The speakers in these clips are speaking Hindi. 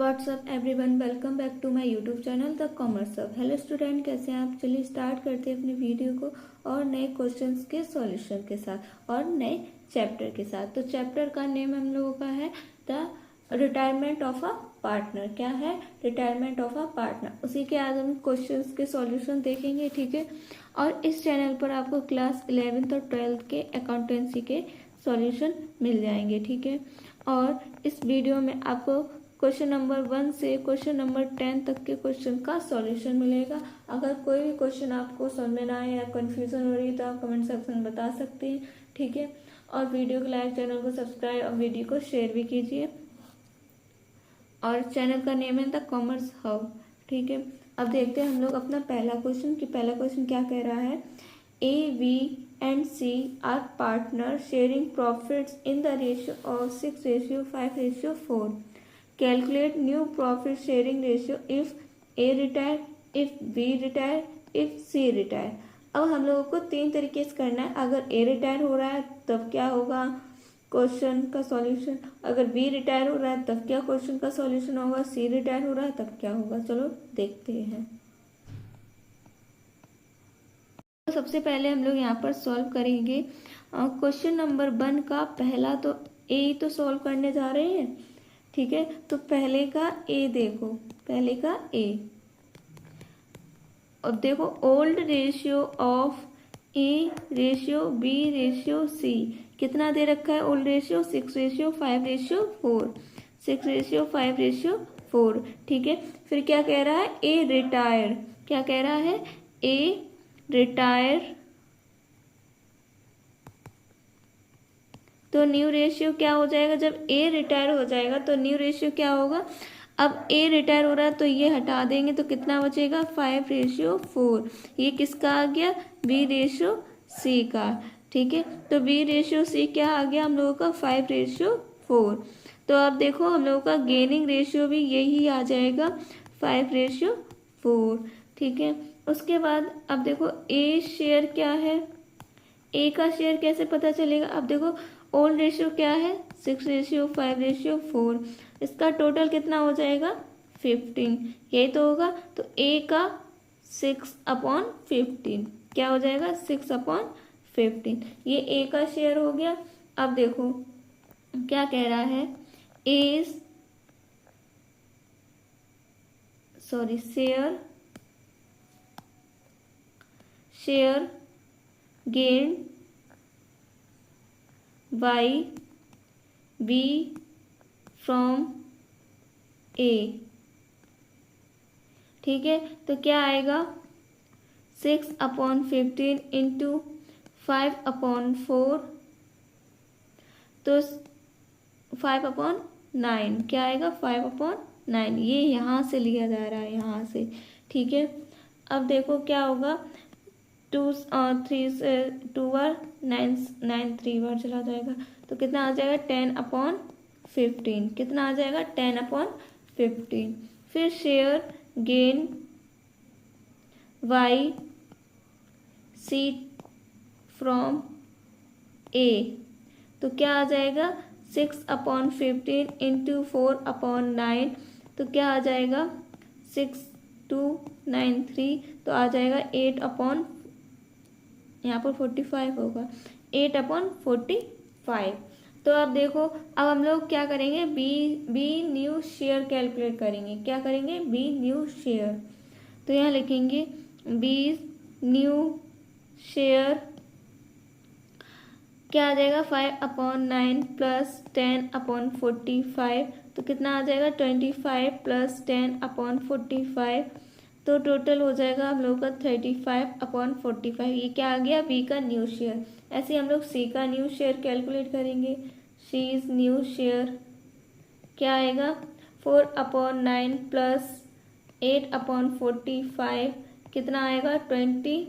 WhatsApp everyone, welcome back to my YouTube channel the commerce hub. Hello student, कैसे हैं आप? चलिए स्टार्ट करते हैं अपनी वीडियो को और नए क्वेश्चंस के सॉल्यूशन के साथ और नए चैप्टर के साथ। तो चैप्टर का नेम हम लोगों का है the retirement of a partner. क्या है? Retirement of a partner. उसी के आज हम क्वेश्चंस के सॉल्यूशन देखेंगे, ठीक है। और इस चैनल पर आपको क्लास 11th और 12th के अकाउंटेंसी के सॉल्यूशन मिल जाएंगे, ठीक है। और इस वीडियो में आपको क्वेश्चन नंबर 1 से क्वेश्चन नंबर 10 तक के क्वेश्चन का सॉल्यूशन मिलेगा। अगर कोई भी क्वेश्चन आपको समझ में ना आए या कंफ्यूजन हो रही है तो आप कमेंट सेक्शन में बता सकते हैं, ठीक है। और वीडियो को लाइक, चैनल को सब्सक्राइब और वीडियो को शेयर भी कीजिए। और चैनल का नेम है द कॉमर्स हब, ठीक है। अब देखते हैं हम लोग अपना पहला क्वेश्चन कि पहला क्वेश्चन क्या कह रहा है। A, B and C are partner sharing profits in the ratio of 6:5:4। Calculate new profit sharing ratio if A retire, if B retire, if C retire। अब हम लोगों को 3 तरीके से करना है। अगर A रिटायर हो रहा है तब क्या होगा क्वेश्चन का सॉल्यूशन, अगर B रिटायर हो रहा है तब क्या क्वेश्चन का सॉल्यूशन होगा, C रिटायर हो रहा है तब क्या होगा। चलो देखते हैं। तो सबसे पहले हम लोग यहाँ पर सॉल्व करेंगे क्वेश्चन नंबर 1 का पहला। तो ए तो सॉल्व करने जा रहे हैं, ठीक है। तो पहले का ए देखो, पहले का ए। अब देखो old ratio of A ratio B ratio C कितना दे रखा है। ओल्ड रेशियो 6:5:4, 6:5:4, ठीक है। फिर क्या कह रहा है, ए रिटायर। क्या कह रहा है, ए रिटायर। तो न्यू रेशियो क्या हो जाएगा, जब ए रिटायर हो जाएगा तो न्यू रेशियो क्या होगा। अब ए रिटायर हो रहा है तो ये हटा देंगे तो कितना बचेगा, 5:4। ये किसका आ गया, बी रेशियो सी का, ठीक है। तो बी रेशियो सी क्या आ गया हम लोगों का, 5:4। तो अब देखो हम लोगों का गेनिंग रेशियो भी यही आ जाएगा, 5:4, ठीक है। उसके बाद अब देखो ए शेयर क्या है, ए का शेयर कैसे पता चलेगा। अब देखो ओल्ड रेशियो क्या है, 6:5:4। इसका टोटल कितना हो जाएगा, 15। यही तो होगा। तो ए का 6/15 क्या हो जाएगा, 6/15। ये ए का शेयर हो गया। अब देखो क्या कह रहा है, A share gain by B from A, ठीक है। तो क्या आएगा, 6/15 इंटू 5/4, तो 5/9 क्या आएगा, 5/9। ये यहाँ से लिया जा रहा है, यहाँ से, ठीक है। अब देखो क्या होगा, 2 3 से 2 बार 9 9 3 बार चला जाएगा तो कितना आ जाएगा, 10/15। कितना आ जाएगा, 10/15। फिर share gain by C from A, तो क्या आ जाएगा, 6/15 इंटू 4/9, तो क्या आ जाएगा, 6293। तो आ जाएगा 8 यहाँ पर 45 होगा, 8/45। तो अब देखो, अब हम लोग क्या करेंगे, बी न्यू शेयर कैलकुलेट करेंगे। क्या करेंगे, बी न्यू शेयर। तो यहाँ लिखेंगे बी न्यू शेयर क्या आ जाएगा, 5/9 प्लस 10/45, तो कितना आ जाएगा, 25 प्लस 10/45। तो टोटल हो जाएगा हम लोग का 35/45। ये क्या आ गया, बी का न्यू शेयर। ऐसे हम लोग सी का न्यू शेयर कैलकुलेट करेंगे। सी इज न्यू शेयर क्या आएगा, 4/9 प्लस 8/45 कितना आएगा, 20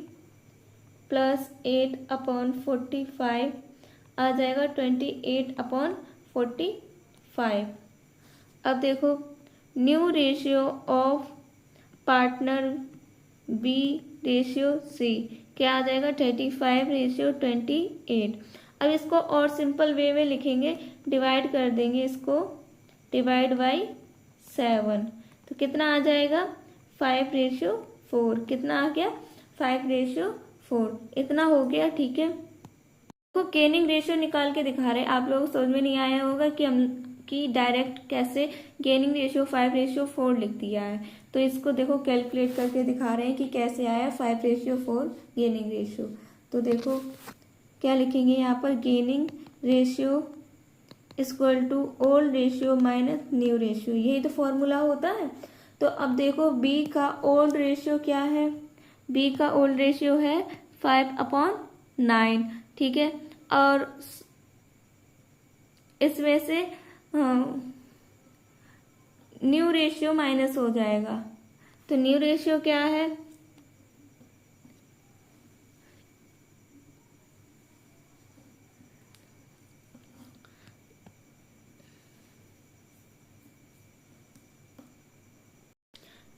प्लस 8/45 आ जाएगा 28/45। अब देखो new ratio of partner B ratio C क्या आ जाएगा, 35:28। अब इसको और सिंपल वे में लिखेंगे, डिवाइड कर देंगे इसको, डिवाइड बाई 7। तो कितना आ जाएगा 5:4। कितना आ गया 5:4, इतना हो गया। ठीक है, तो गेनिंग रेशियो निकाल के दिखा रहे हैं। आप लोगों को समझ में नहीं आया होगा कि हम कि डायरेक्ट कैसे गेनिंग रेशियो 5:4 लिख दिया है। तो इसको देखो कैलकुलेट करके दिखा रहे हैं कि कैसे आया 5:4 गेनिंग रेशियो। तो देखो क्या लिखेंगे यहाँ पर, gaining ratio equal to old ratio minus new ratio, यही तो फॉर्मूला होता है। तो अब देखो बी का ओल्ड रेशियो क्या है, बी का ओल्ड रेशियो है 5/9। ठीक है, और इसमें से न्यू रेशियो माइनस हो जाएगा। तो न्यू रेशियो क्या है,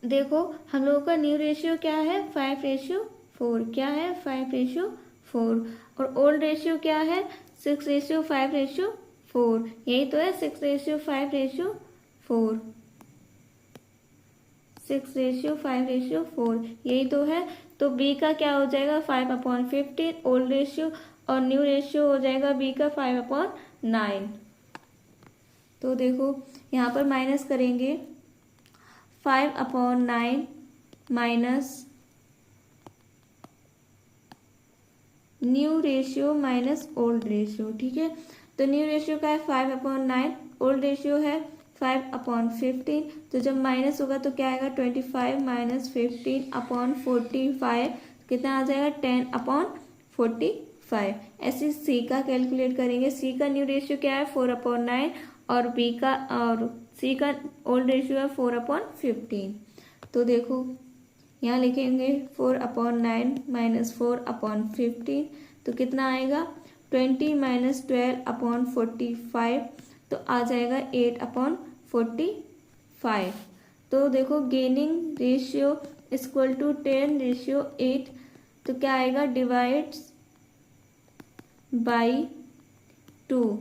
देखो हम लोगों का न्यू रेशियो क्या है 5:4, क्या है 5:4, और ओल्ड रेशियो क्या है 6:5:4, यही तो है 6:5:4, 6:5:4, यही तो है। तो बी का क्या हो जाएगा 5/15 ओल्ड रेशियो, और न्यू रेशियो हो जाएगा बी का 5/9। तो देखो यहाँ पर माइनस करेंगे 5/9 minus new ratio minus old ratio. ठीक है, तो न्यू रेशियो का है 5/9, ओल्ड रेशियो है 5/15। तो जब माइनस होगा तो क्या आएगा 25 माइनस 15/45, कितना आ जाएगा 10/45। ऐसे सी का कैलकुलेट करेंगे। सी का न्यू रेशियो क्या है 4/9, और बी का और सी का ओल्ड रेशियो है 4/15। तो देखो यहाँ लिखेंगे 4/9 माइनस 4/15, तो कितना आएगा 20 माइनस 12/45, तो आ जाएगा 8/45। तो देखो गेनिंग रेशियो इक्वल टू 10:8, तो क्या आएगा डिवाइड्स बाई 2।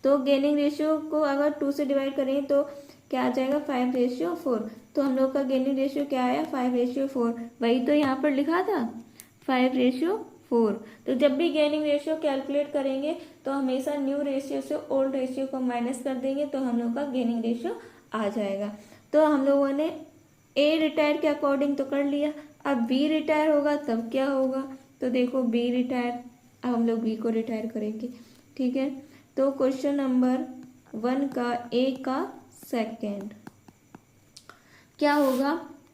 तो गेनिंग रेशियो को अगर 2 से डिवाइड करें तो क्या आ जाएगा 5:4। तो हम लोग का गेनिंग रेशियो क्या आया 5:4, वही तो यहाँ पर लिखा था 5:4। तो जब भी गेनिंग रेशियो कैलकुलेट करेंगे तो हमेशा न्यू रेशियो से ओल्ड रेशियो को माइनस कर देंगे, तो हम लोग का गेनिंग रेशियो आ जाएगा। तो हम लोगों ने ए रिटायर के अकॉर्डिंग तो कर लिया, अब बी रिटायर होगा तब क्या होगा। तो देखो बी रिटायर, अब हम लोग बी को रिटायर करेंगे। ठीक है, तो क्वेश्चन नंबर 1 का ए का सेकंड क्या होगा,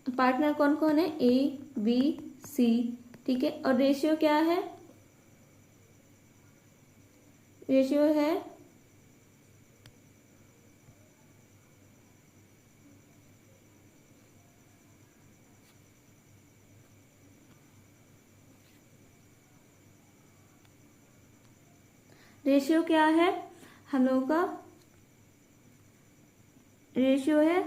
पार्टनर कौन कौन है ए बी सी। ठीक है, और रेशियो क्या है, रेशियो है रेशियो क्या है, हम लोगों का रेशियो है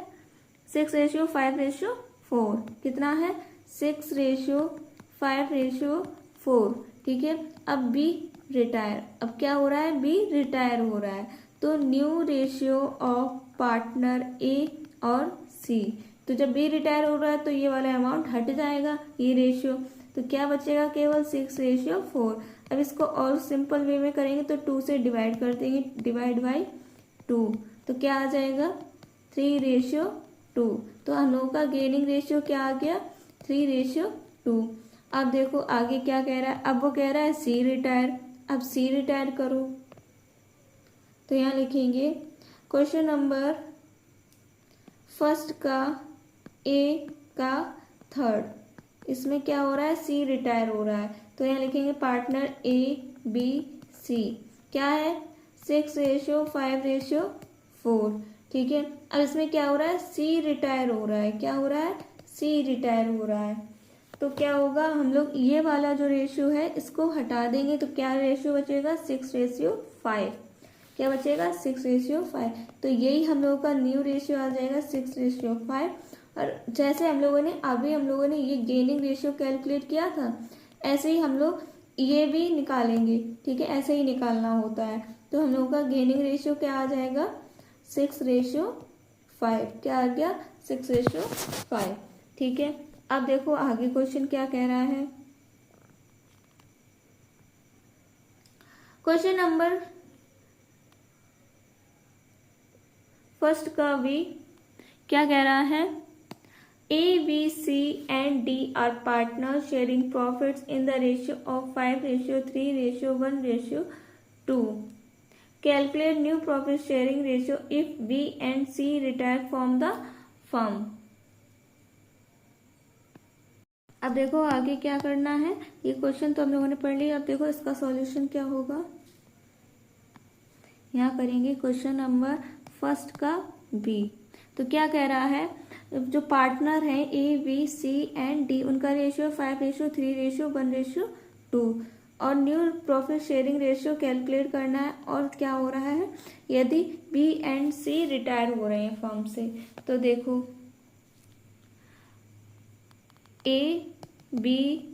6:5:4, कितना है 6:5:4। ठीक है, अब बी रिटायर, अब क्या हो रहा है बी रिटायर हो रहा है, तो न्यू रेशियो ऑफ पार्टनर ए और सी। तो जब बी रिटायर हो रहा है तो ये वाला अमाउंट हट जाएगा, ये रेशियो, तो क्या बचेगा केवल 6:4। अब इसको और सिंपल वे में करेंगे तो 2 से डिवाइड कर देंगे, डिवाइड बाई 2, तो क्या आ जाएगा 3:2। तो हम लोगों का गेनिंग रेशियो क्या आ गया 3:2। अब देखो आगे क्या कह रहा है, अब वो कह रहा है सी रिटायर, अब सी रिटायर करो। तो यहाँ लिखेंगे क्वेश्चन नंबर फर्स्ट का ए का थर्ड, इसमें क्या हो रहा है सी रिटायर हो रहा है। तो यहाँ लिखेंगे पार्टनर ए बी सी, क्या है 6:5:4। ठीक है, अब इसमें क्या हो रहा है सी रिटायर हो रहा है, क्या हो रहा है सी रिटायर हो रहा है। तो क्या होगा, हम लोग ये वाला जो रेशियो है इसको हटा देंगे, तो क्या रेशियो बचेगा 6:5, क्या बचेगा 6:5। तो यही हम लोगों का न्यू रेशियो आ जाएगा 6:5। और जैसे हम लोगों ने ये गेनिंग रेशियो कैलकुलेट किया था, ऐसे ही हम लोग ये भी निकालेंगे। ठीक है, ऐसे ही निकालना होता है। तो हम लोगों का गेनिंग रेशियो क्या आ जाएगा 6:5। 5, क्या आ गया 6:5। ठीक है, अब देखो आगे क्वेश्चन क्या कह रहा है। क्वेश्चन नंबर फर्स्ट का भी क्या कह रहा है, A, B, C and D are partners sharing profits in the ratio of 5:3:1:2. Calculate new profit sharing ratio if B and C retire from the firm. अब देखो आगे क्या करना है, ये क्वेश्चन तो हम लोगों ने पढ़ लिया। अब देखो इसका सॉल्यूशन क्या होगा। यहाँ करेंगे क्वेश्चन नंबर फर्स्ट का बी। तो क्या कह रहा है, जो पार्टनर है A, B, C and D, उनका रेशियो 5:3:1:2 और new profit sharing ratio calculate करना है। और क्या हो रहा है, यदि बी एंड सी रिटायर हो रहे हैं फर्म से। तो देखो ए, बी,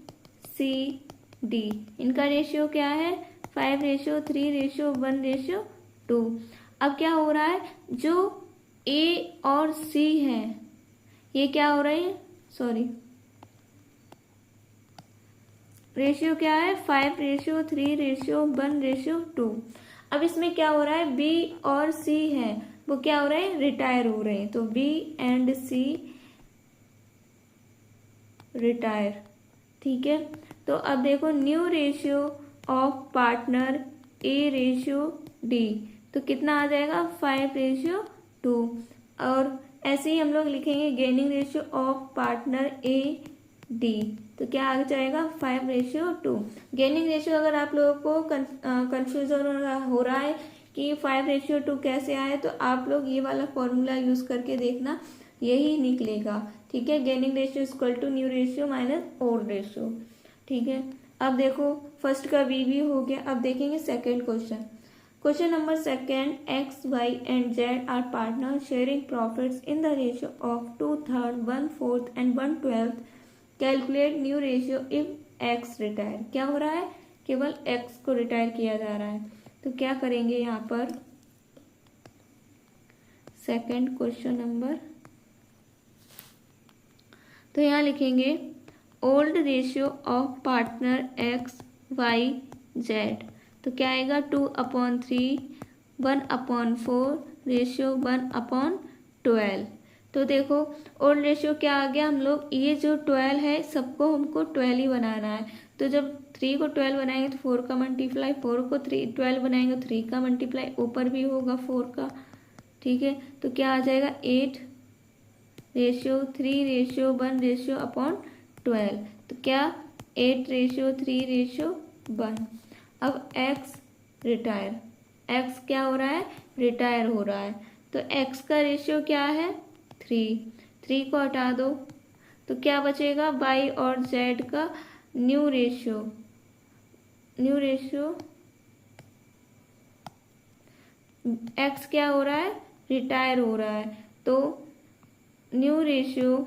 सी, डी, इनका रेशियो क्या है 5:3:1:2। अब क्या हो रहा है, जो ए और सी है ये क्या हो रहे हैं, सॉरी रेशियो क्या है 5:3:1:2। अब इसमें क्या हो रहा है, बी और सी है वो क्या हो रहे हैं, रिटायर हो रहे हैं। तो बी एंड सी रिटायर। ठीक है, तो अब देखो new ratio of partner A ratio D, तो कितना आ जाएगा 5:2। और ऐसे ही हम लोग लिखेंगे gaining ratio of partner A D, तो क्या आ जाएगा 5:2। गेनिंग रेशियो अगर आप लोगों को कंफ्यूजन हो रहा है कि 5:2 कैसे आए, तो आप लोग ये वाला फॉर्मूला यूज करके देखना, यही निकलेगा। ठीक है, gaining ratio equal to new ratio minus old ratio. ठीक है, अब देखो फर्स्ट का बी हो गया। अब देखेंगे second question. Question number second, X, Y and Z are partners sharing profits in the ratio of 2/3, 1/4 and 1/12. Calculate new ratio if X retire. क्या हो रहा है, केवल X को रिटायर किया जा रहा है। तो क्या करेंगे यहाँ पर, सेकेंड क्वेश्चन नंबर, तो यहाँ लिखेंगे old ratio of partner X, Y, Z। तो क्या आएगा 2/3, 1/4 रेशियो 1/12। तो देखो ओल्ड रेशियो क्या आ गया, हम लोग ये जो 12 है सबको हमको 12 ही बनाना है। तो जब 3 को 12 बनाएंगे तो 4 का मल्टीप्लाई, 4 को 12 बनाएंगे तो 3 का मल्टीप्लाई, ऊपर भी होगा 4 का। ठीक है, तो क्या आ जाएगा 8:3:1:12। तो क्या 8:3:1। अब x रिटायर, x क्या हो रहा है, रिटायर हो रहा है। तो x का रेशियो क्या है 3 को हटा दो, तो क्या बचेगा y और z का न्यू रेशियो x क्या हो रहा है, रिटायर हो रहा है। तो new ratio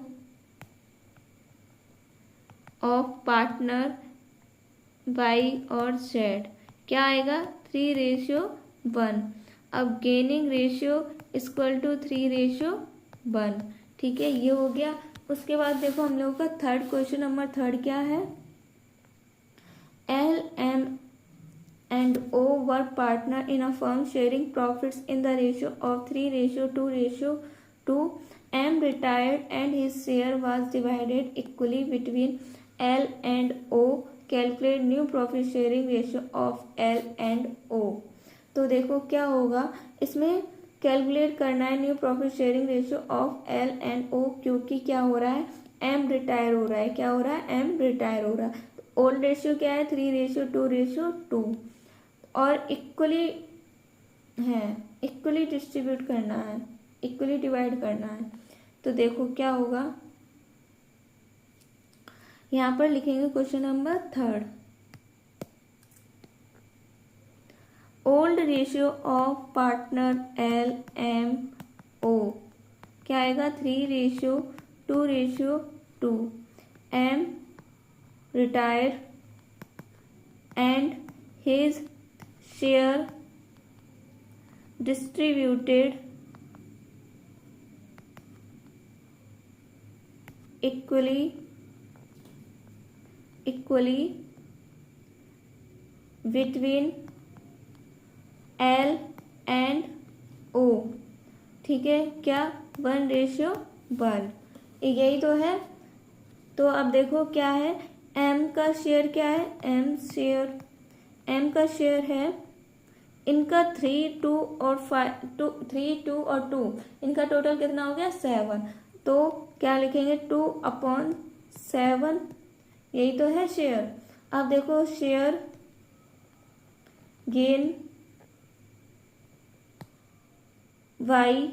of partner y और z क्या आएगा 3:1। अब गेनिंग रेशियो इक्वल टू 3:1। ठीक है, ये हो गया। उसके बाद देखो हम लोगों का थर्ड क्वेश्चन नंबर थर्ड क्या है, L, M and O were partner in a firm sharing profits in the ratio of 3:2:2. M retired and his share was divided equally between L and O. Calculate new profit sharing ratio of L and O. तो देखो क्या होगा, इसमें कैलकुलेट करना है new profit sharing ratio of L and O, क्योंकि क्या हो रहा है M रिटायर हो रहा है। क्या हो रहा है, M रिटायर हो रहा है। तो ओल्ड रेशियो क्या है 3:2:2 और इक्वली है, इक्वली डिस्ट्रीब्यूट करना है, इक्वली डिवाइड करना है। तो देखो क्या होगा, यहाँ पर लिखेंगे question number third, old ratio of partner L, M, O क्या आएगा 3:2:2। M retire and his share distributed equally between L and O, ठीक है, क्या 1:1, यही तो है। तो अब देखो क्या है, M का शेयर क्या है, M का शेयर है इनका 3, 2 और 5, 3, 2 और 2, इनका टोटल कितना हो गया 7। तो क्या लिखेंगे 2/7, यही तो है शेयर। अब देखो शेयर गेन YL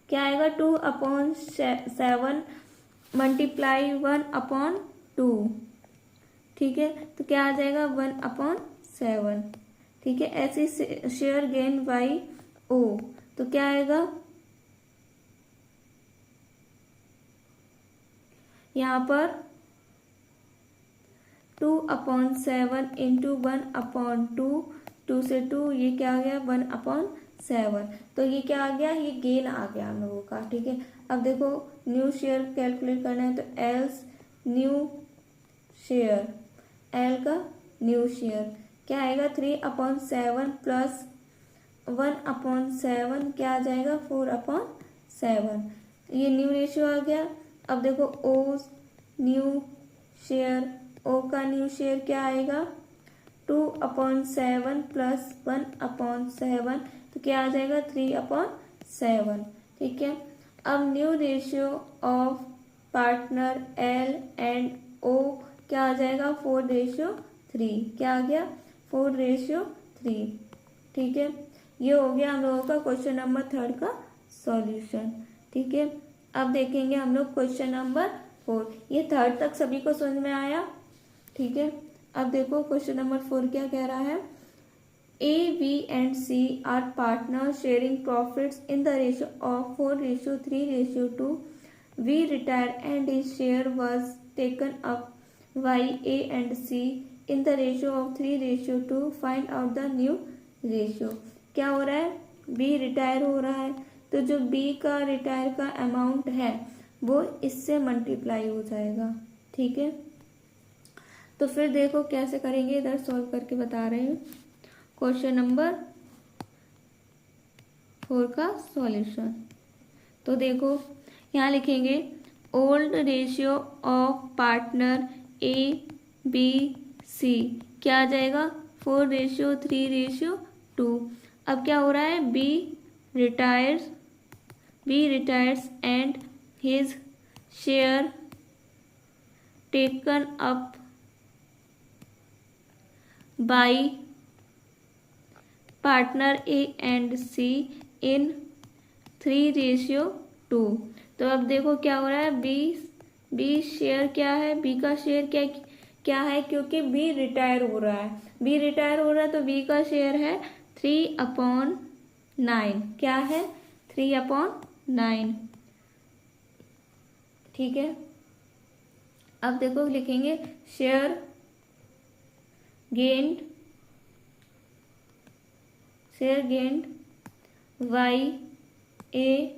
क्या आएगा 2/7 मल्टीप्लाई 1/2, ठीक है, तो क्या आ जाएगा 1/7, ठीक है। ऐसे शेयर गेन YO तो क्या आएगा, यहाँ पर 2/7 इंटू 1/2, 2 से 2, ये क्या आ गया 1/7, तो ये क्या आ गया, ये गेन आ गया हम लोगों का, ठीक है। अब देखो न्यू शेयर कैलकुलेट करना है, तो एल्स न्यू शेयर, एल का न्यू शेयर क्या आएगा 3/7 प्लस 1/7 क्या आ जाएगा 4/7, ये न्यू रेशियो आ गया। अब देखो ओ न्यू शेयर, ओ का न्यू शेयर क्या आएगा 2/7 प्लस 1/7, तो क्या आ जाएगा 3/7, ठीक है। अब new ratio of partner L and O क्या आ जाएगा 4:3, क्या आ गया 4:3, ठीक है। ये हो गया हम लोगों का क्वेश्चन नंबर 3 का सॉल्यूशन, ठीक है। अब देखेंगे हम लोग क्वेश्चन नंबर 4, ये 3 तक सभी को समझ में आया, ठीक है। अब देखो क्वेश्चन नंबर 4 क्या कह रहा है, A, B and C are partners sharing profits in the ratio of 4:3:2. V retired and his share was taken up by A and C in the ratio of 3:2. Find out the new ratio. क्या हो रहा है, B रिटायर हो रहा है, तो जो B का रिटायर का अमाउंट है वो इससे मल्टीप्लाई हो जाएगा, ठीक है। तो फिर देखो कैसे करेंगे, इधर सॉल्व करके बता रहे हैं क्वेश्चन नंबर 4 का सॉल्यूशन। तो देखो यहाँ लिखेंगे old ratio of partner A B C क्या आ जाएगा 4:3:2। अब क्या हो रहा है, B retires and his share taken up by partner A and C in 3:2। तो अब देखो क्या हो रहा है, बी शेयर क्या है, बी का शेयर क्या है, क्योंकि बी रिटायर हो रहा है, तो बी का शेयर है 3/9, क्या है 3/9, ठीक है। अब देखो लिखेंगे शेयर गेन्ड YA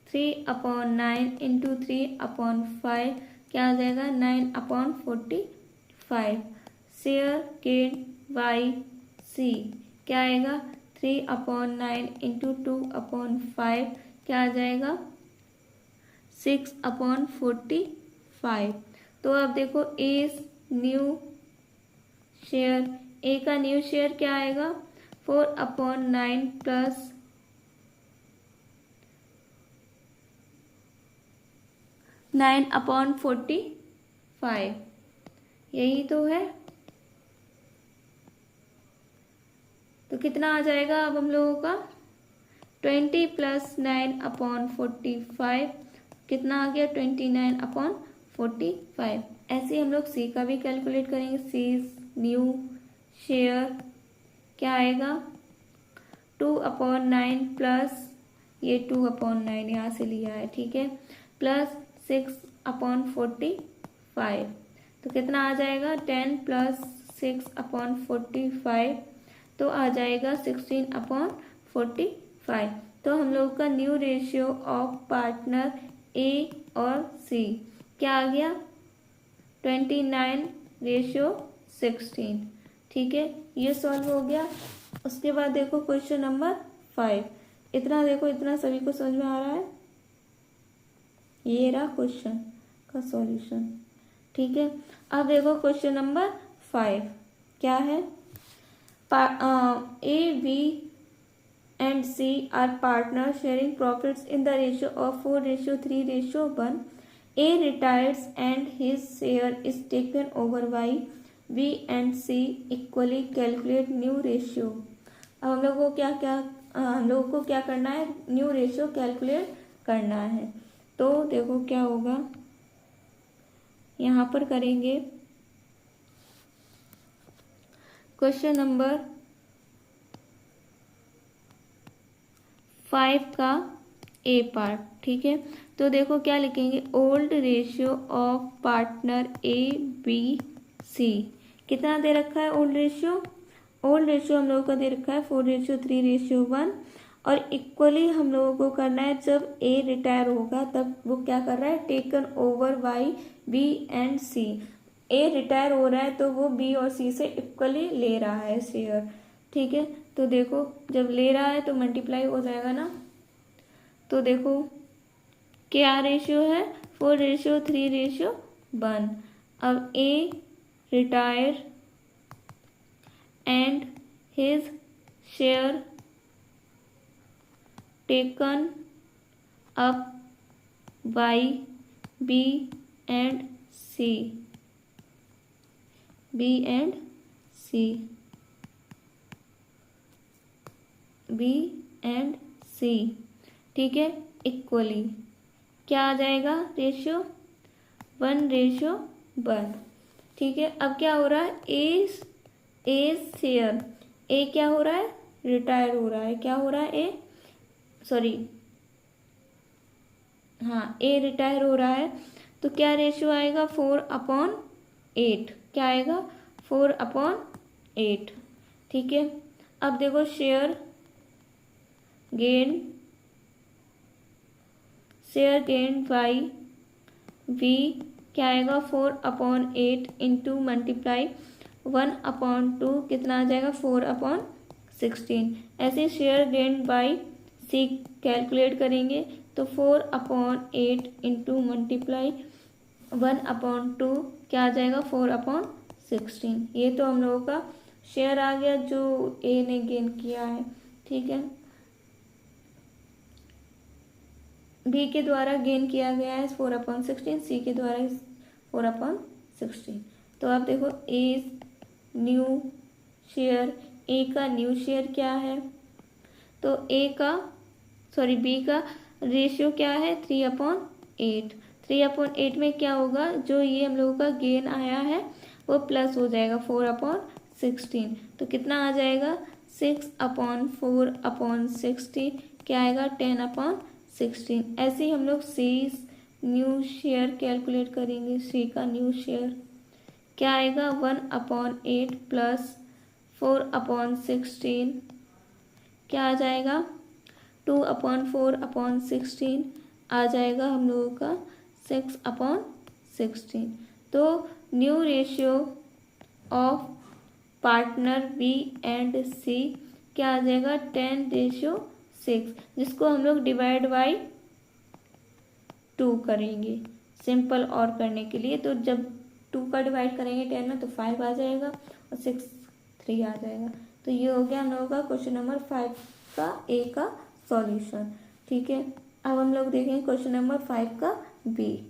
3/9 इंटू 3/5 क्या आ जाएगा 9/45। शेयर गेन YC क्या आएगा 3/9 इंटू 2/5 क्या आ जाएगा 6/45। तो अब देखो ए न्यू शेयर, ए का न्यू शेयर क्या आएगा 4/9 प्लस 9/45, यही तो है। तो कितना आ जाएगा अब हम लोगों का 20 प्लस 9/45 कितना आ गया 29/45। ऐसे हम लोग सी का भी कैलकुलेट करेंगे, सी न्यू शेयर क्या आएगा 2/9 प्लस ये 2/9 यहाँ से लिया है, ठीक है, प्लस 6/45 तो कितना आ जाएगा 10 प्लस 6/45 तो आ जाएगा 16/45। तो हम लोग का न्यू रेशियो ऑफ पार्टनर ए और सी क्या आ गया 29:16। ठीक है, ये सॉल्व हो गया। उसके बाद देखो क्वेश्चन नंबर 5। इतना देखो, इतना सभी को समझ में आ रहा है। ये रहा क्वेश्चन का सॉल्यूशन। ठीक है, अब देखो क्वेश्चन नंबर 5 क्या है। A B and C are partners sharing profits in the ratio of 4:3:1. A retires and his share is taken over by B and C equally. Calculate new ratio. अब हम लोगों को क्या करना है, न्यू रेशियो कैलकुलेट करना है। तो देखो क्या होगा, यहाँ पर करेंगे क्वेश्चन नंबर 5 का ए पार्ट। ठीक है, तो देखो क्या लिखेंगे, old ratio of partner A B C. कितना दे रखा है ओल्ड रेशियो हम लोगों का दे रखा है 4:3:1। और इक्वली हम लोगों को करना है, जब ए रिटायर होगा तब वो क्या कर रहा है, taken over by B and C. A retire हो रहा है तो वो बी और सी से इक्वली ले रहा है शेयर। ठीक है, तो देखो जब ले रहा है तो मल्टीप्लाई हो जाएगा ना। तो देखो क्या रेशियो है, 4:3:1। अब A retire and his share taken up by B and C. B and C. ठीक है, इक्वली क्या आ जाएगा रेशियो 1:1। ठीक है, अब क्या हो रहा है, ए शेयर, ए क्या हो रहा है, रिटायर हो रहा है। क्या हो रहा है, ए रिटायर हो रहा है। तो क्या रेशियो आएगा 4/8। क्या आएगा 4/8। ठीक है, अब देखो शेयर गेन बाई बी क्या आएगा 4/8 इंटू मल्टीप्लाई 1/2 कितना आ जाएगा 4/16। ऐसे share gain by C calculate करेंगे तो 4/8 इंटू मल्टीप्लाई 1/2 क्या आ जाएगा 4/16। ये तो हम लोगों का शेयर आ गया जो ए ने गेन किया है। ठीक है, बी के द्वारा गेन किया गया है 4/16, सी के द्वारा 4/16। तो आप देखो ए न्यू शेयर, ए का न्यू शेयर क्या है, तो बी का रेशियो क्या है 3/8। 3/8 में क्या होगा, जो ये हम लोगों का गेन आया है वो प्लस हो जाएगा 4/16। तो कितना आ जाएगा 6/4/16 क्या आएगा 10/16। ऐसे ही हम लोग सी न्यू शेयर कैलकुलेट करेंगे। सी का न्यू शेयर क्या आएगा 1/8 प्लस 4/16 क्या आ जाएगा 2/4/16 आ जाएगा हम लोगों का 6/16। तो new ratio of partner B and C क्या आ जाएगा 10:6, जिसको हम लोग डिवाइड बाई 2 करेंगे सिंपल और करने के लिए। तो जब 2 का डिवाइड करेंगे 10 में तो 5 आ जाएगा और 6 3 आ जाएगा। तो ये हो गया हम लोगों का क्वेश्चन नंबर 5 का ए का सॉल्यूशन। ठीक है, अब हम लोग देखेंगे क्वेश्चन नंबर 5 का B.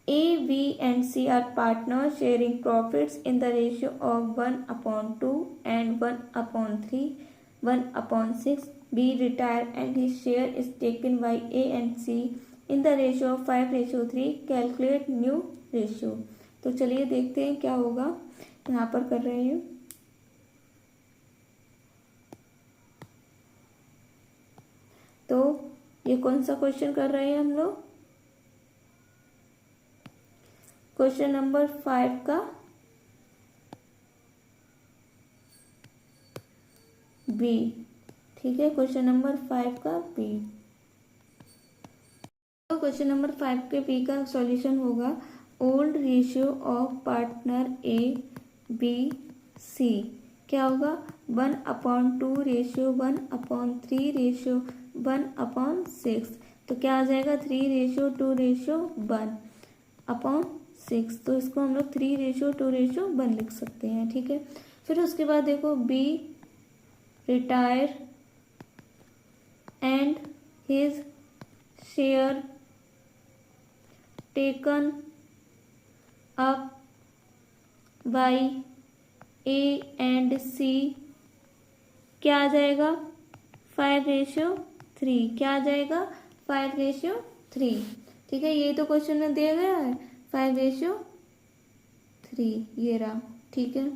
A, B and C are partners sharing profits in the ratio of 1/2 and 1/3, 1/6. B retire and his share is taken by A and C in the ratio of 5:3. Calculate new ratio. तो चलिए देखते हैं क्या होगा, यहाँ पर कर रहे हैं। तो ये कौन सा क्वेश्चन कर रहे हैं हम लोग, क्वेश्चन नंबर 5 का बी। ठीक है, क्वेश्चन नंबर 5 का बी। तो क्वेश्चन नंबर 5 के बी का सॉल्यूशन होगा old ratio of partner A B C. क्या होगा 1/2 रेशियो 1/3 रेशियो 1/6। तो क्या आ जाएगा 3:2:1/6। तो इसको हम लोग 3:2:1 लिख सकते हैं। ठीक है, फिर उसके बाद देखो B retire and his share taken up by A and C. क्या आ जाएगा 5:3। क्या आ जाएगा 5:3। ठीक है, ये तो क्वेश्चन में दिया गया है 5:3 ये रहा। ठीक है,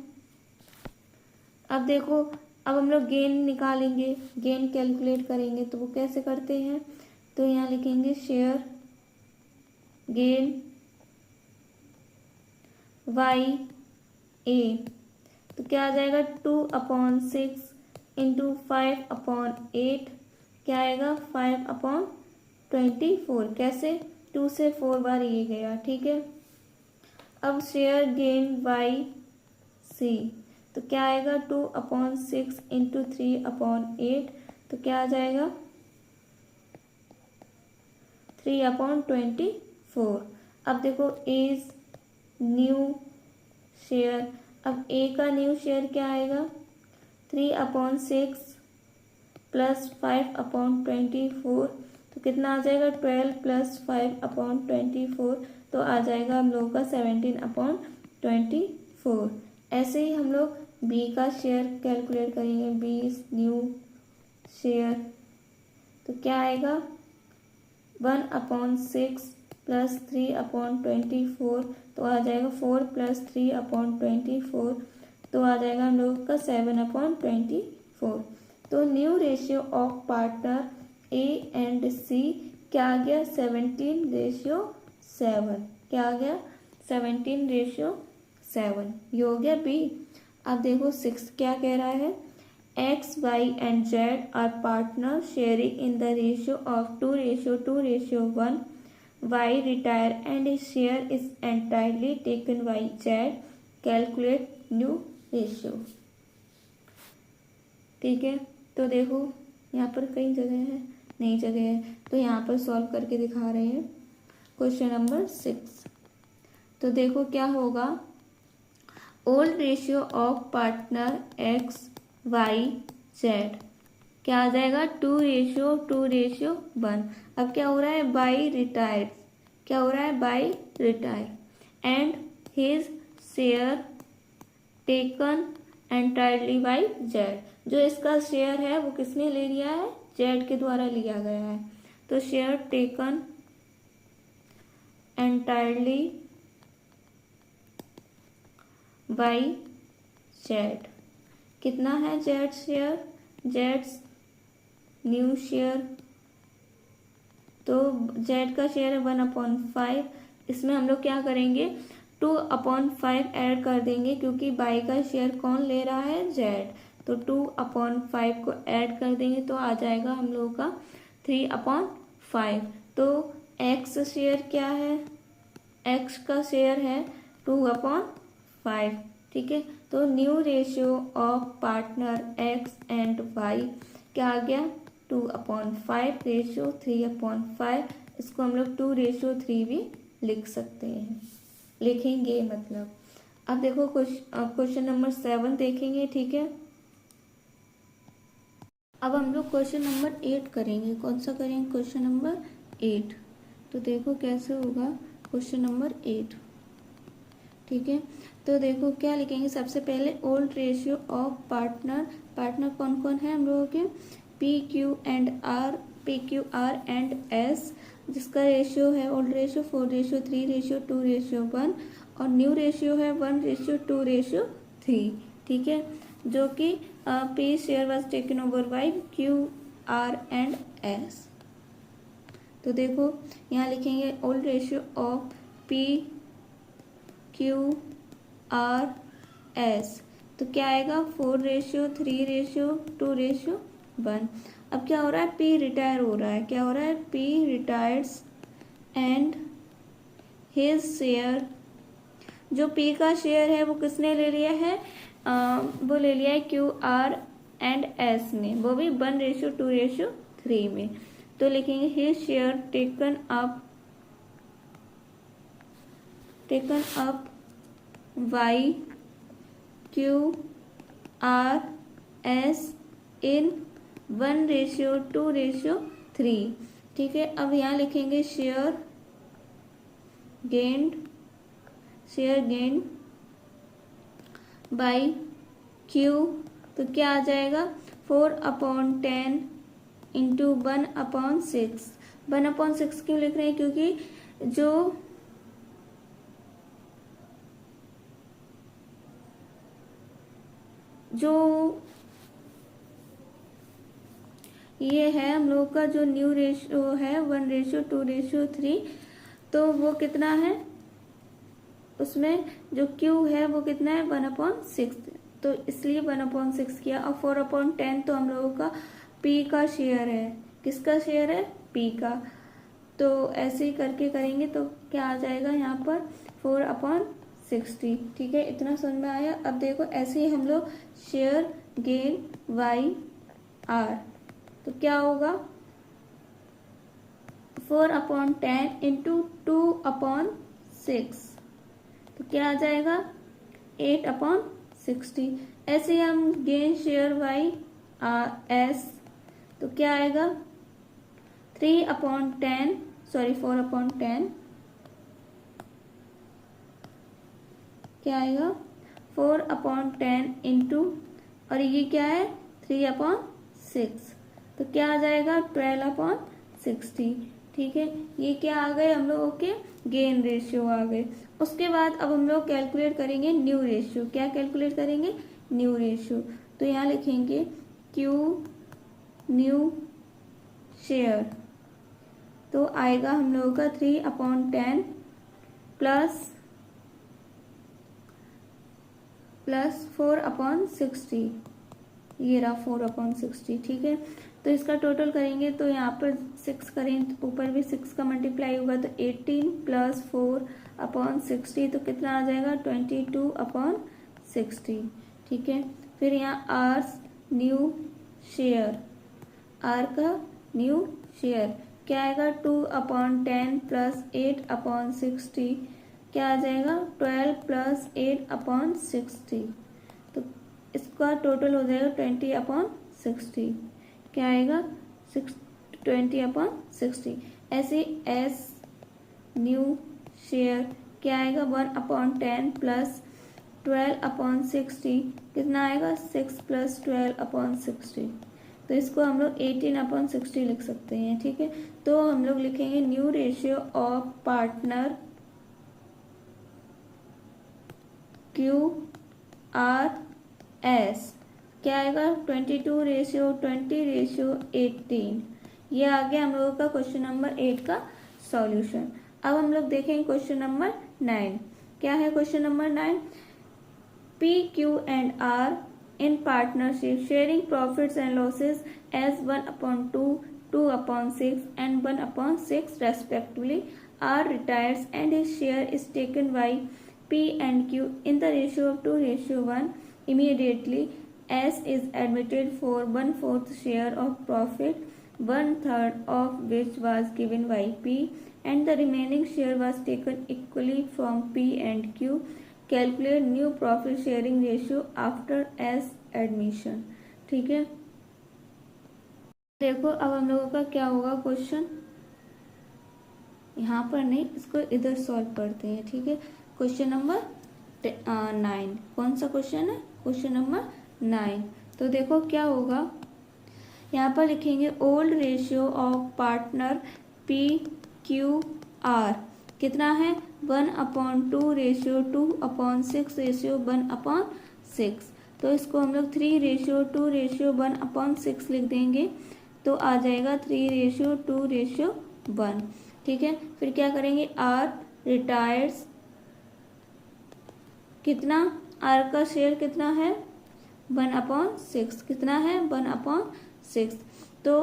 अब देखो, अब हम लोग गेन निकालेंगे, गेन कैलकुलेट करेंगे। तो वो कैसे करते हैं, तो यहाँ लिखेंगे शेयर गेन वाई ए। तो क्या आ जाएगा 2/6 इंटू 5/8। क्या आएगा 5/24। कैसे 2 से 4 बार ये गया। ठीक है, अब शेयर गेन वाई सी। तो क्या आएगा 2/6 इंटू 3/8। तो क्या आ जाएगा 3/24। अब देखो एज न्यू शेयर। अब ए का न्यू शेयर क्या आएगा 3/6 प्लस 5/24। तो कितना आ जाएगा 12 प्लस 5/24। तो आ जाएगा हम लोगों का 17/24। ऐसे ही हम लोग बी का शेयर कैलकुलेट करेंगे। बी न्यू शेयर तो क्या आएगा 1/6 प्लस 3/24। तो आ जाएगा 4 प्लस 3/24। तो आ जाएगा हम लोग का 7/24। तो new ratio of partner A and C क्या आ गया 17:7। क्या आ गया 17:7। ये हो गया बी। अब देखो 6 क्या कह रहा है X Y and Z are partner sharing in the ratio of 2:2:1। Y retire and his share is entirely taken by Z। Calculate new ratio. ठीक है, तो देखो यहाँ पर कई जगह है, नई जगह है, तो यहाँ पर सॉल्व करके दिखा रहे हैं क्वेश्चन नंबर 6। तो देखो क्या होगा old ratio of partner X Y Z. क्या आ जाएगा 2:2:1। अब क्या हो रहा है बाई रिटायर्ड। क्या हो रहा है by retire and his share taken entirely by Z. जो इसका शेयर है वो किसने ले लिया है जेड के द्वारा लिया गया है। तो share taken entirely by Z. कितना है Z share, Z new share. तो जेड का शेयर है 1/5। इसमें हम लोग क्या करेंगे 2/5 ऐड कर देंगे क्योंकि बाई का शेयर कौन ले रहा है जेड। तो 2/5 को ऐड कर देंगे तो आ जाएगा हम लोगों का 3/5। तो एक्स शेयर क्या है, एक्स का शेयर है 2/5। ठीक है, तो new ratio of partner X and Y क्या आ गया 2/5 रेशियो 3/5। इसको हम लोग 2:3 भी लिख सकते हैं, लिखेंगे मतलब। अब देखो क्वेश्चन नंबर 7 देखेंगे। ठीक है, अब हम लोग क्वेश्चन नंबर 8 करेंगे। कौन सा करेंगे क्वेश्चन नंबर 8। तो देखो कैसे होगा क्वेश्चन नंबर 8। ठीक है, तो देखो क्या लिखेंगे सबसे पहले old ratio of partner. Partner कौन कौन है हम लोगों के P Q R and S, जिसका रेशियो है ओल्ड रेशियो 4:3:2:1 और न्यू रेशियो है 1:2:3। ठीक है, जो कि P share was taken over by Q R and S. तो देखो यहाँ लिखेंगे old ratio of P Q R S. तो क्या आएगा 4:3:2:1। 1। अब क्या हो रहा है, पी रिटायर हो रहा है, क्या हो रहा है, P retires and his share, जो पी का शेयर है वो किसने ले लिया है, वो ले लिया है क्यू आर एंड एस ने, वो भी 1:2:3 में। तो लिखेंगे his share taken up by Q R S in 1:2:3। ठीक है, अब यहाँ लिखेंगे शेयर गेन्ड बाई क्यू, तो क्या आ जाएगा 4/10 इंटू 1/6। 1/6 क्यों लिख रहे हैं, क्योंकि जो ये है हम लोग का जो न्यू रेशियो है 1:2:3, तो वो कितना है, उसमें जो Q है वो कितना है 1/6, तो इसलिए 1/6 किया। और 4/10 तो हम लोगों का P का शेयर है, किसका शेयर है, P का, तो ऐसे ही करके करेंगे तो क्या आ जाएगा यहाँ पर 4/60। ठीक है, इतना समझ में आया। अब देखो ऐसे ही हम लोग शेयर गेन वाई आर, तो क्या होगा 4/10 इंटू 2/6, तो क्या आ जाएगा 8/60। ऐसे ही हम गेन शेयर वाई एस, तो क्या आएगा 4/10 क्या आएगा 4/10 इंटू, और ये क्या है 3/6, तो क्या आ जाएगा 12/60। ठीक है, ये क्या आ गए हम लोगों के गेन रेशियो आ गए। उसके बाद अब हम लोग कैलकुलेट करेंगे न्यू रेशियो। क्या कैलकुलेट करेंगे, न्यू रेशियो। तो यहाँ लिखेंगे क्यू न्यू शेयर, तो आएगा हम लोगों का 3/10 प्लस 4/60, ये रहा 4/60। ठीक है, तो इसका टोटल करेंगे तो यहाँ पर 6 करें तो ऊपर भी 6 का मल्टीप्लाई होगा, तो 18 प्लस 4/60, तो कितना आ जाएगा 22/60। ठीक है, फिर यहाँ आर्स न्यू शेयर, आर का न्यू शेयर क्या आएगा 2/10 प्लस 8/60, क्या आ जाएगा 12 प्लस 8/60, तो इसका टोटल हो जाएगा 20/60। क्या आएगा 20/60। ऐसे एस न्यू शेयर क्या आएगा 1/10 प्लस 12/60, कितना आएगा 6 प्लस 12/60, तो इसको हम लोग 18/60 लिख सकते हैं। ठीक है, तो हम लोग लिखेंगे new ratio of partner Q R S, क्या आएगा 22:20:18। ये आ गया हम लोगों का क्वेश्चन नंबर 8 का सॉल्यूशन। अब हम लोग देखेंगे क्वेश्चन नंबर 9। क्या है question number 9, P Q and R in partnership sharing profits and losses as 1/2, 2/6 and 1/6 respectively. R retires and his share is taken by P and Q in the ratio of 2:1. Immediately S is admitted for 1/4 share of profit, 1/3 of which was given by P and the remaining share was taken equally from P and Q. Calculate new profit sharing ratio after S admission. ठीक है, देखो अब हम लोगों का क्या होगा क्वेश्चन, यहाँ पर नहीं, इसको इधर सॉल्व करते हैं। ठीक है, क्वेश्चन नंबर 9, कौन सा क्वेश्चन है, क्वेश्चन नंबर 9। तो देखो क्या होगा, यहाँ पर लिखेंगे old ratio of partner P Q R कितना है 1/2:2/6 तो इसको हम लोग 3:2:1/6 लिख देंगे, तो आ जाएगा 3:2:1। ठीक है, फिर क्या करेंगे, आर रिटायर्स, कितना आर का शेयर कितना है 1/6, कितना है 1/6। 6। तो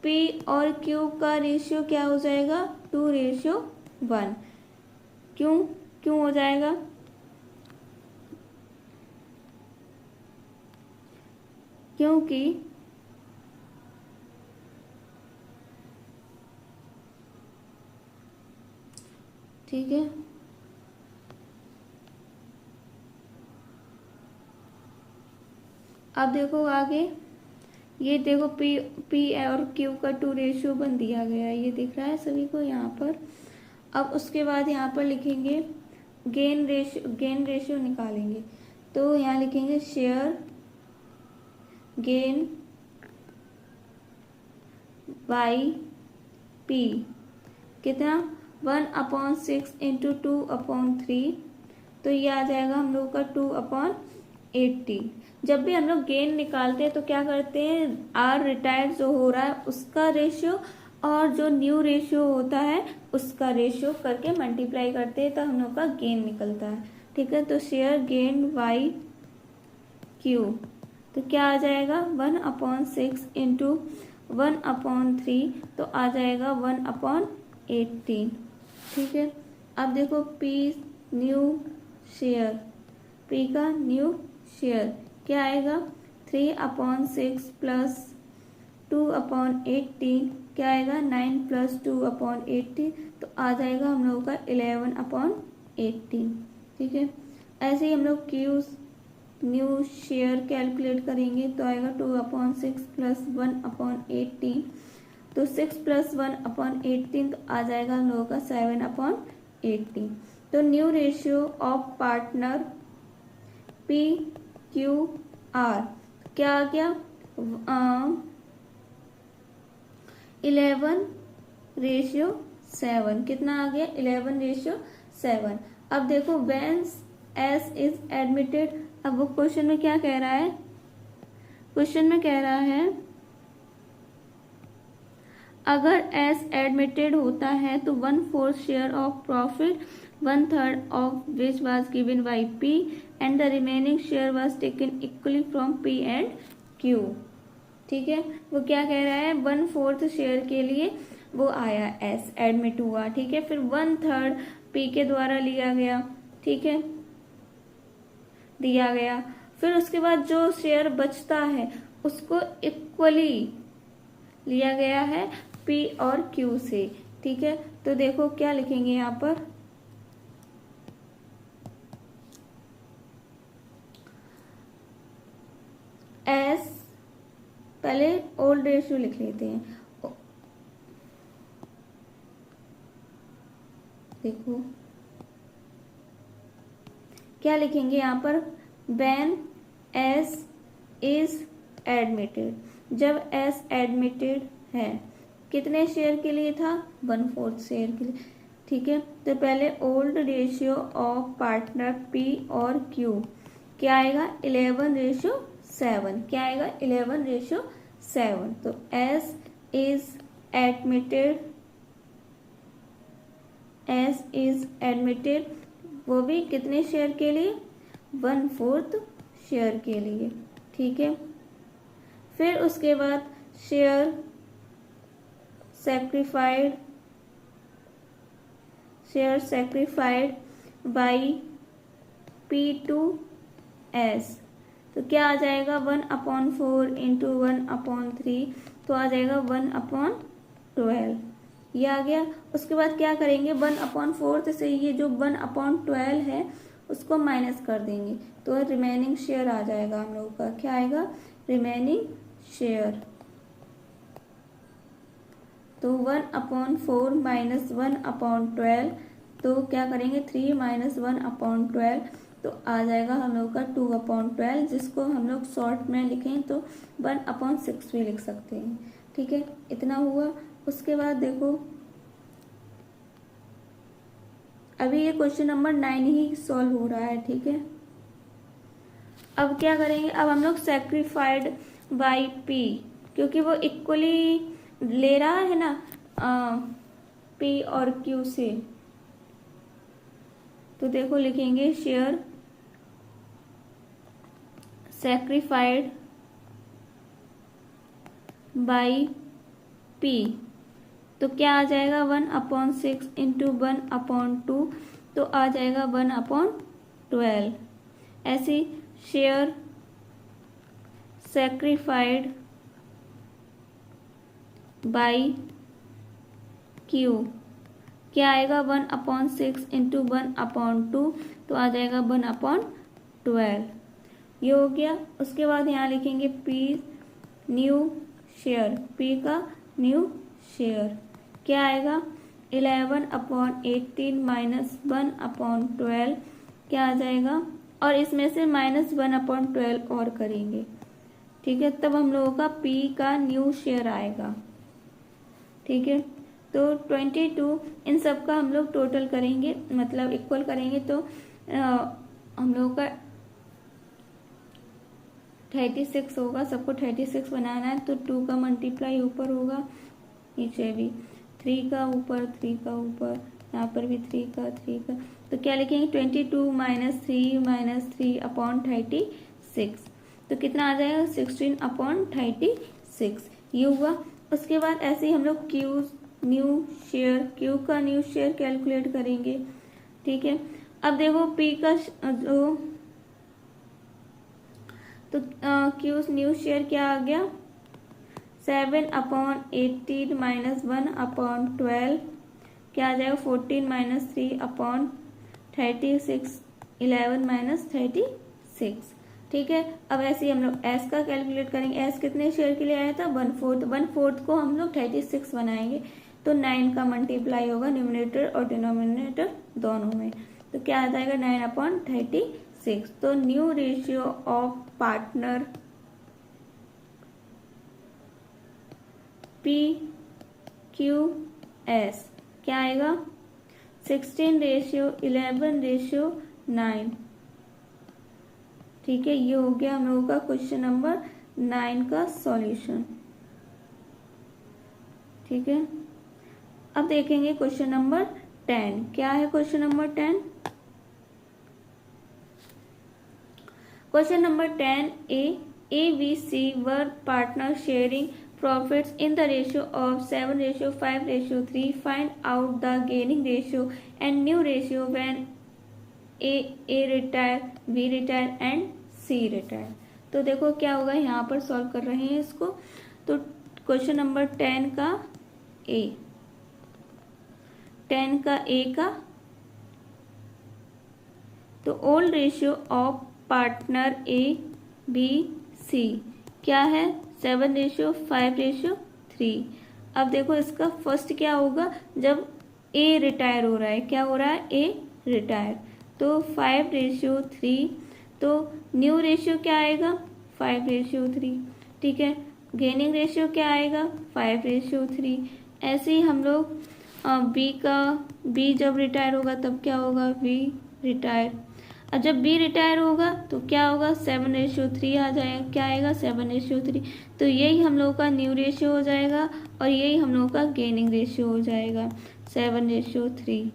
P और Q का रेशियो क्या हो जाएगा? 2:1। क्यों क्यों हो जाएगा? क्योंकि ठीक है, अब देखो आगे, ये देखो P और Q का 2:1 दिया गया है, ये दिख रहा है सभी को यहाँ पर। अब उसके बाद यहाँ पर लिखेंगे गेन रेशियो निकालेंगे, तो यहाँ लिखेंगे शेयर गेन बाई P कितना? 1/6 इंटू 2/3, तो ये आ जाएगा हम लोग का 2/80। जब भी हम लोग गेन निकालते हैं तो क्या करते हैं, आर रिटायर्ड जो हो रहा है उसका रेशियो और जो न्यू रेशियो होता है उसका रेशियो करके मल्टीप्लाई करते हैं, तो हम लोग का गेन निकलता है। ठीक है, तो शेयर गेन बाई क्यू, तो क्या आ जाएगा? 1/6 इंटू 1/3, तो आ जाएगा 1/18। ठीक है, अब देखो P न्यू शेयर, P का न्यू शेयर क्या आएगा? 3/6 प्लस 2/18 क्या आएगा? 9 प्लस 2/18, तो आ जाएगा हम लोगों का 11/18। ठीक है, ऐसे ही हम लोग Q न्यू शेयर कैलकुलेट करेंगे तो आएगा 2/6 प्लस 1/18, तो 6 प्लस 1/18, तो आ जाएगा हम लोगों का 7/18। तो new ratio of partner PQR क्या आ गया? 11:7। कितना आ गया? 11:7। अब देखो व्हेन S इज एडमिटेड, अब वो क्वेश्चन में क्या कह रहा है? क्वेश्चन में कह रहा है अगर S एडमिटेड होता है तो 1/4 share of profit 1/3 of which was given by P and the remaining share was taken equally from P and Q। ठीक है, वो क्या कह रहा है? 1/4 शेयर के लिए वो आया, S एडमिट हुआ। ठीक है, फिर 1/3 P के द्वारा लिया गया। ठीक है, दिया गया, फिर उसके बाद जो शेयर बचता है उसको इक्वली लिया गया है P और Q से। ठीक है, तो देखो क्या लिखेंगे यहाँ पर, S, पहले ओल्ड रेशियो लिख लेते हैं। देखो क्या लिखेंगे यहाँ पर, when S is admitted, जब S एडमिटेड है कितने शेयर के लिए था? 1/4 शेयर के लिए। ठीक है, तो पहले old ratio of partner P और Q क्या आएगा? 11:7। क्या आएगा? 11:7। तो S is admitted वो भी कितने शेयर के लिए? 1/4 शेयर के लिए। ठीक है, फिर उसके बाद शेयर सैक्रिफाइड बाई P2S, तो क्या आ जाएगा? 1/4 इंटू 1/3, तो आ जाएगा 1/12। ये आ गया। उसके बाद क्या करेंगे? 1/4 से ये जो 1/12 है उसको माइनस कर देंगे, तो रिमेनिंग शेयर आ जाएगा हम लोगों का। क्या आएगा? Remaining share. तो 1/4 माइनस 1/12, तो क्या करेंगे? 3 माइनस 1/12, तो आ जाएगा हम लोग का 2/12, जिसको हम लोग शॉर्ट में लिखें तो 1/6 भी लिख सकते हैं। ठीक है, इतना हुआ। उसके बाद देखो अभी ये क्वेश्चन नंबर 9 ही सॉल्व हो रहा है। ठीक है, अब क्या करेंगे? अब हम लोग सैक्रिफाइड बाई P, क्योंकि वो इक्वली ले रहा है ना P और Q से, तो देखो लिखेंगे शेयर सैक्रिफाइड बाई पी, तो क्या आ जाएगा 1/6 इंटू 1/2, तो आ जाएगा 1/12। ऐसी शेयर सैक्रिफाइड बाई क्यू, क्या आएगा 1/6 इंटू 1/2, तो आ जाएगा 1/12। ये हो गया। उसके बाद यहाँ लिखेंगे पी न्यू शेयर, पी का न्यू शेयर क्या आएगा 11/18 माइनस 1/12, क्या आ जाएगा, और इसमें से माइनस 1/12 और करेंगे, ठीक है, तब हम लोगों का पी का न्यू शेयर आएगा। ठीक है, तो 22 इन सब का हम लोग टोटल करेंगे, मतलब इक्वल करेंगे, तो हम लोगों का 36 होगा। सबको 36 बनाना है, तो 2 का मल्टीप्लाई ऊपर होगा, नीचे भी 3 का ऊपर, 3 का ऊपर, यहाँ पर भी 3 का, तो क्या लिखेंगे 22 माइनस 3 अपॉन 36, तो कितना आ जाएगा 16/36, ये हुआ। उसके बाद ऐसे ही हम लोग क्यू का न्यू शेयर कैलकुलेट करेंगे। ठीक है, अब देखो पी का तो क्यू न्यू शेयर क्या आ गया 7/18 माइनस 1/12, क्या आ जाएगा 14 माइनस 3/36, 11 माइनस 36। ठीक है, अब ऐसे ही हम लोग एस का कैलकुलेट करेंगे। एस कितने शेयर के लिए आया था 1/4 को हम लोग 36 बनाएंगे, तो 9 का मल्टीप्लाई होगा न्यूमरेटर और डिनोमिनेटर दोनों में, तो क्या आ जाएगा 9/36। तो new ratio of partner P Q S क्या आएगा 16:11:9। ठीक है, ये हो गया हम लोगों का क्वेश्चन नंबर 9 का सॉल्यूशन। ठीक है, अब देखेंगे क्वेश्चन नंबर 10। क्या है question number 10? Question number 10 A, B, C were partners sharing profits in the ratio of 7:5:3. Find out the gaining ratio and new ratio when A retire, B retire and C retire। तो देखो क्या होगा, यहाँ पर सॉल्व कर रहे हैं इसको। तो क्वेश्चन नंबर 10 का A का तो old ratio of partner A B C क्या है 7:5:3। अब देखो इसका फर्स्ट क्या होगा, जब A रिटायर हो रहा है, क्या हो रहा है A रिटायर, तो 5:3, तो न्यू रेशियो क्या आएगा 5:3। ठीक है, गेनिंग रेशियो क्या आएगा 5:3। ऐसे ही हम लोग B जब रिटायर होगा तब क्या होगा B रिटायर, और जब B रिटायर होगा तो क्या होगा 7:3 आ जाएगा, क्या आएगा 7:3। तो यही हम लोगों का न्यू रेशियो हो जाएगा और यही हम लोगों का गेनिंग रेशियो हो जाएगा 7:3।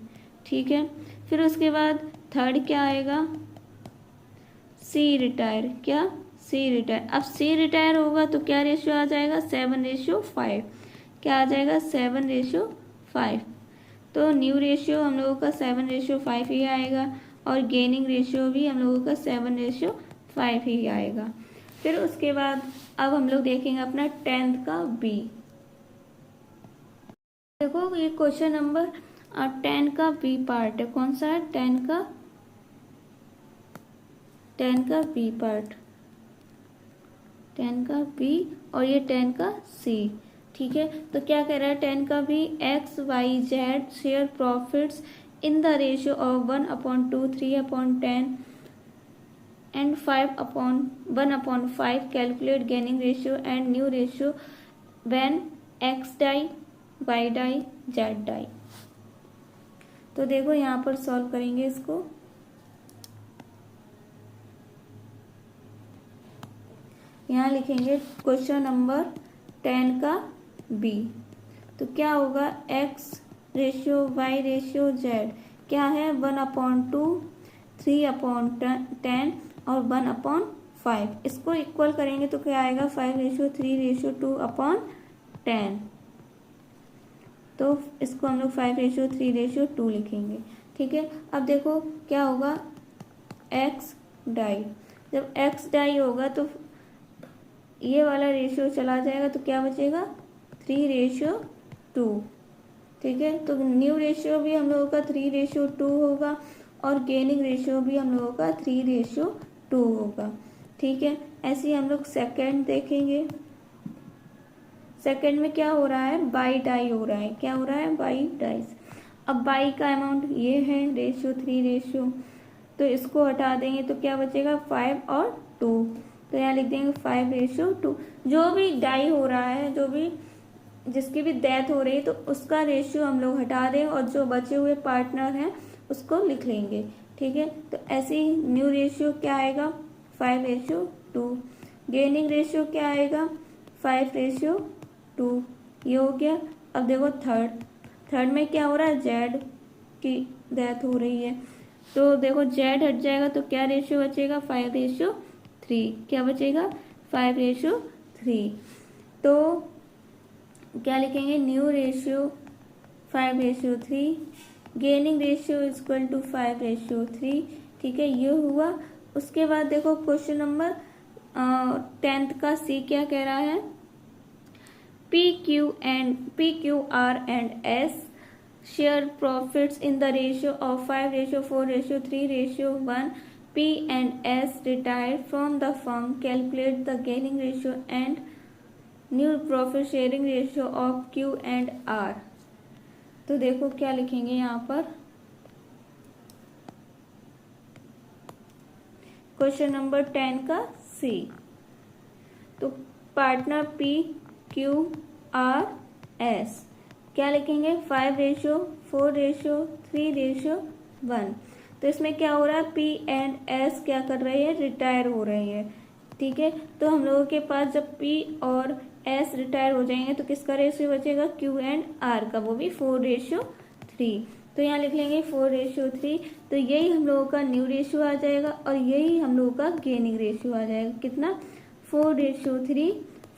ठीक है, फिर उसके बाद थर्ड क्या आएगा C रिटायर, क्या C रिटायर। अब C रिटायर होगा तो क्या रेशियो आ जाएगा 7:5, क्या आ जाएगा 7:5। तो न्यू रेशियो हम लोगों का 7:5 ही आएगा और गेनिंग रेशियो भी हम लोगों का 7:5 ही आएगा। फिर उसके बाद अब हम लोग देखेंगे अपना 10th का B। देखो ये क्वेश्चन नंबर 10 का B पार्ट है, कौन सा है 10 का B पार्ट, 10 का B और ये 10 का C। ठीक है, तो क्या कह रहा है 10 का भी XYZ share profits in the ratio of 1/2, 3/10 and 1/5। Calculate gaining ratio and new ratio when X die, Y die, Z die. तो देखो यहाँ पर सॉल्व करेंगे इसको। यहाँ लिखेंगे क्वेश्चन नंबर 10 का B। तो क्या होगा X ratio Y ratio Z क्या है 1/2, 3/10 और 1/5। 5। इसको इक्वल करेंगे तो क्या आएगा 5:3:2/10। तो इसको हम लोग 5:3:2 लिखेंगे। ठीक है, अब देखो क्या होगा, x डाई। जब x डाई होगा तो ये वाला रेशियो चला जाएगा तो क्या बचेगा 3:2। ठीक है, तो न्यू रेशियो भी हम लोगों का 3:2 होगा और गेनिंग रेशियो भी हम लोगों का 3:2 होगा। ठीक है, ऐसे ही हम लोग सेकेंड देखेंगे। सेकेंड में क्या हो रहा है, बाई डाई हो रहा है। क्या हो रहा है, बाई डाइस। अब बाई का अमाउंट ये है रेशियो 3, तो इसको हटा देंगे तो क्या बचेगा 5 और 2। तो यहाँ लिख देंगे 5:2। जो भी डाई हो रहा है, जो भी जिसकी भी डेथ हो रही है तो उसका रेशियो हम लोग हटा दें और जो बचे हुए पार्टनर हैं उसको लिख लेंगे। ठीक है, तो ऐसे ही न्यू रेशियो क्या आएगा 5:2। गेनिंग रेशियो क्या आएगा 5:2। ये हो गया। अब देखो थर्ड में क्या हो रहा है, जेड की डेथ हो रही है तो देखो जेड हट जाएगा तो क्या रेशियो बचेगा 5:3। क्या बचेगा 5:3। तो क्या लिखेंगे, new ratio 5:3, gaining ratio equal to 5:3। ठीक है, ये हुआ। उसके बाद देखो क्वेश्चन नंबर 10th का सी क्या कह रहा है, PQR and S share profits in the ratio of 5:4:3:1. P and S retired from the firm. Calculate the gaining ratio and new profit sharing ratio of Q and R। तो देखो क्या लिखेंगे यहाँ पर, क्वेश्चन नंबर 10 का सी। तो पार्टनर PQRS क्या लिखेंगे 5:4:3:1। तो इसमें क्या हो रहा है, P and S क्या कर रहे हैं, रिटायर हो रहे हैं। ठीक है, तो हम लोगों के पास जब P और S रिटायर हो जाएंगे तो किसका रेशियो बचेगा Q and R का, वो भी 4:3। तो यहाँ लिख लेंगे 4:3। तो यही हम लोगों का न्यू रेशियो आ जाएगा और यही हम लोगों का गेनिंग रेशियो आ जाएगा। कितना 4:3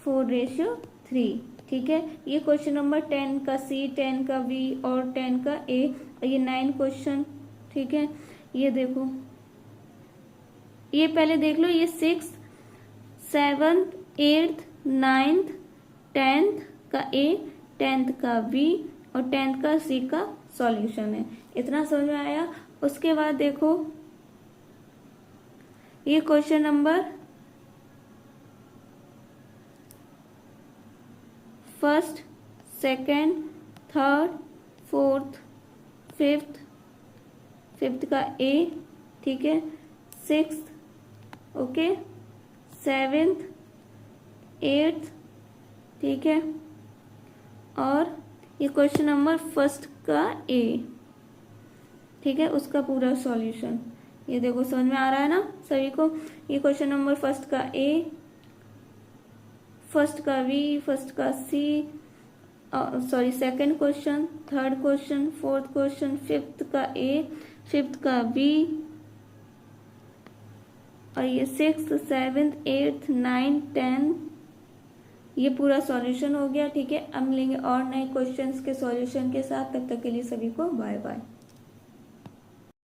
4:3। ठीक है, ये क्वेश्चन नंबर 10 का सी, 10 का बी और 10 का ए, और ये 9 क्वेश्चन। ठीक है, ये देखो, ये पहले देख लो, ये 6th 7th 8th 9th 10th का ए, 10th का बी और 10th का सी का सॉल्यूशन है। इतना समझ में आया। उसके बाद देखो ये question number first, second, third, fourth, fifth का ए। ठीक है, 6th, ओके, 7th 8th। ठीक है, और ये क्वेश्चन नंबर फर्स्ट का ए। ठीक है, उसका पूरा सॉल्यूशन ये देखो, समझ में आ रहा है ना सभी को। ये क्वेश्चन नंबर फर्स्ट का ए, फर्स्ट का बी, फर्स्ट का C, sorry second question, third question, fourth question, fifth का ए, फिफ्थ का बी, और ये 6th 7th 8th 9th 10th, ये पूरा सॉल्यूशन हो गया। ठीक है, अब मिलेंगे और नए क्वेश्चंस के सॉल्यूशन के साथ। तब तक के लिए सभी को बाय बाय।